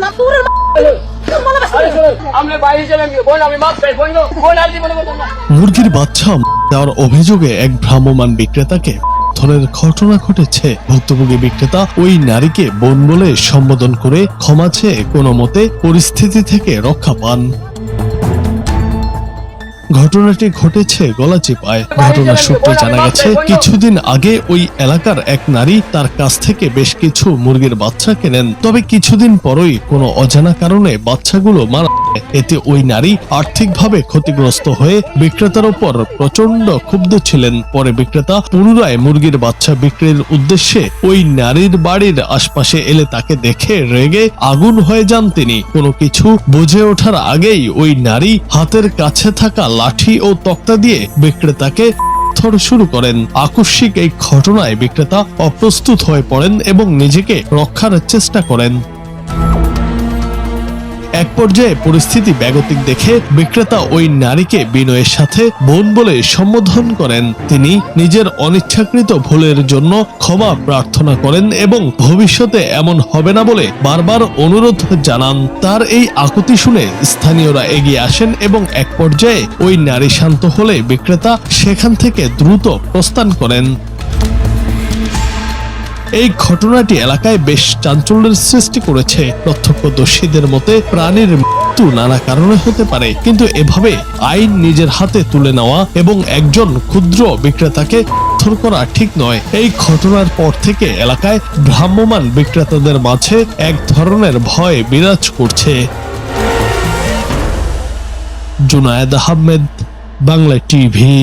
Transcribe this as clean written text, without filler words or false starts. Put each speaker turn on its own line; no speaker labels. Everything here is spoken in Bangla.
না তোর
মুরগির বাচ্চা দেওয়ার অভিযোগে এক ভ্রাম্যমাণ বিক্রেতাকে ধরনের ঘটনা ঘটেছে। ভুক্তভোগী বিক্রেতা ওই নারীকে বোন বলে সম্বোধন করে ক্ষমা চেয়ে কোনো মতে পরিস্থিতি থেকে রক্ষা পান। ঘটনাটি ঘটেছে গলাচিপায়। ঘটনার সূত্রে জানা গেছে, কিছুদিন আগে ওই এলাকার এক নারী তার কাছ থেকে বেশ কিছু মুরগির বাচ্চা কেনেন। তবে কিছুদিন পরই কোনো অজানা কারণে বাচ্চাগুলো মারা যায়। এতে ওই নারী আর্থিকভাবে ক্ষতিগ্রস্ত হয়ে বিক্রেতার উপর প্রচন্ড ক্ষুব্ধ ছিলেন। পরে বিক্রেতা পুনরায় মুরগির বাচ্চা বিক্রির উদ্দেশ্যে ওই নারীর বাড়ির আশপাশে এলে তাকে দেখে রেগে আগুন হয়ে যান তিনি। কোনো কিছু বুঝে ওঠার আগেই ওই নারী হাতের কাছে থাকা লাঠি ও তক্তা দিয়ে বিক্রেতাকে মারধর শুরু করেন। আকস্মিক এই ঘটনায় বিক্রেতা অপ্রস্তুত হয়ে পড়েন এবং নিজেকে রক্ষার চেষ্টা করেন। এক পর্যায়ে পরিস্থিতি বেগতিক দেখে বিক্রেতা ওই নারীকে বিনয়ের সাথে বোন বলে সম্বোধন করেন। তিনি নিজের অনিচ্ছাকৃত ভুলের জন্য ক্ষমা প্রার্থনা করেন এবং ভবিষ্যতে এমন হবে না বলে বারবার অনুরোধ জানান। তার এই আকুতি শুনে স্থানীয়রা এগিয়ে আসেন এবং এক পর্যায়ে ওই নারী শান্ত হলে বিক্রেতা সেখান থেকে দ্রুত প্রস্থান করেন। এই ঘটনাটি এলাকায় বেশ চাঞ্চল্যের সৃষ্টি করেছে। প্রত্যক্ষদর্শীদের মতে প্রাণীর মৃত্যু নানা কারণে হতে পারে, কিন্তু এভাবে আইন নিজের হাতে তুলে নেওয়া এবং একজন ক্ষুদ্র বিক্রেতাকে মারধর করা ঠিক নয়। এই ঘটনার পর থেকে এলাকায় ভ্রাম্যমাণ বিক্রেতাদের মাঝে এক ধরনের ভয় বিরাজ করছে। জুনায়েদ আহমেদ, বাংলা টিভি।